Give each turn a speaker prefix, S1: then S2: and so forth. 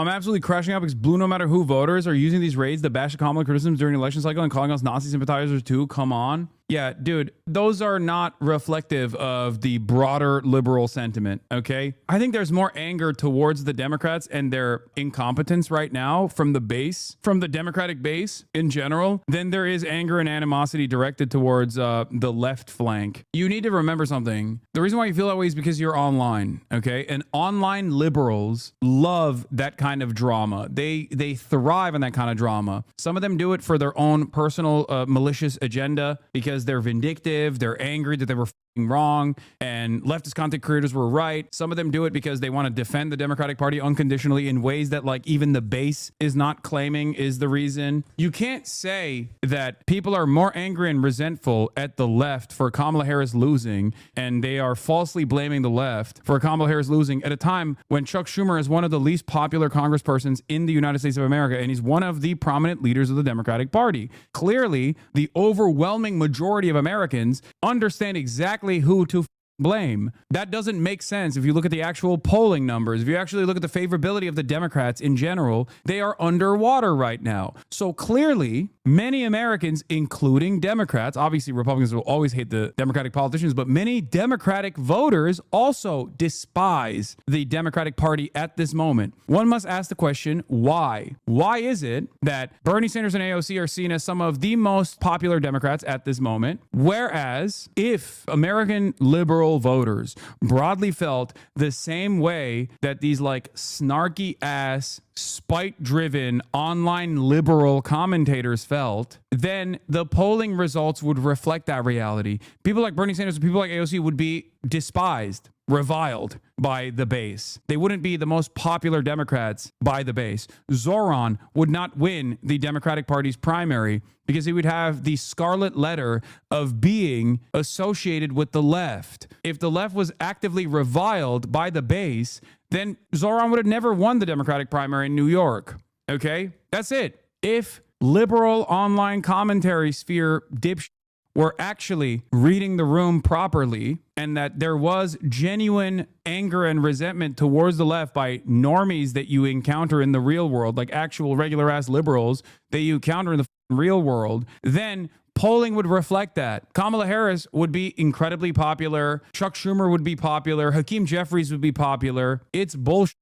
S1: I'm absolutely crashing out because blue no matter who voters are using these raids to bash Kamala criticisms during election cycle and calling us Nazi sympathizers too. Come on. Yeah, dude, those are not reflective of the broader liberal sentiment, okay? I think there's more anger towards the Democrats and their incompetence right now from the base, from the Democratic base in general, than there is anger and animosity directed towards the left flank. You need to remember something. The reason why you feel that way is because you're online, okay? And online liberals love that kind of drama. They thrive on that kind of drama. Some of them do it for their own personal malicious agenda because they're vindictive, they're angry that they were wrong and leftist content creators were right. Some of them do it because they want to defend the Democratic Party unconditionally in ways that like even the base is not claiming is the reason. You can't say that people are more angry and resentful at the left for Kamala Harris losing and they are falsely blaming the left for Kamala Harris losing at a time when Chuck Schumer is one of the least popular congresspersons in the United States of America and he's one of the prominent leaders of the Democratic Party. Clearly, the overwhelming majority of Americans understand exactly who to blame. That doesn't make sense if you look at the actual polling numbers. If you actually look at the favorability of the Democrats in general, they are underwater right now. So clearly, many Americans, including Democrats, obviously Republicans will always hate the Democratic politicians, but many Democratic voters also despise the Democratic Party at this moment. One must ask the question, why? Why is it that Bernie Sanders and AOC are seen as some of the most popular Democrats at this moment, whereas if American liberal voters broadly felt the same way that these like snarky ass spite driven online liberal commentators felt, then the polling results would reflect that reality. People like Bernie Sanders and people like AOC would be despised, reviled by the base. They wouldn't be the most popular Democrats by the base. Zoran would not win the Democratic Party's primary because he would have the scarlet letter of being associated with the left. If the left was actively reviled by the base, then Zoran would have never won the Democratic primary in New York. Okay? That's it. If liberal online commentary sphere dipshits were actually reading the room properly and that there was genuine anger and resentment towards the left by normies that you encounter in the real world, like actual regular ass liberals that you encounter in the real world, then polling would reflect that. Kamala Harris would be incredibly popular. Chuck Schumer would be popular. Hakeem Jeffries would be popular. It's bullshit.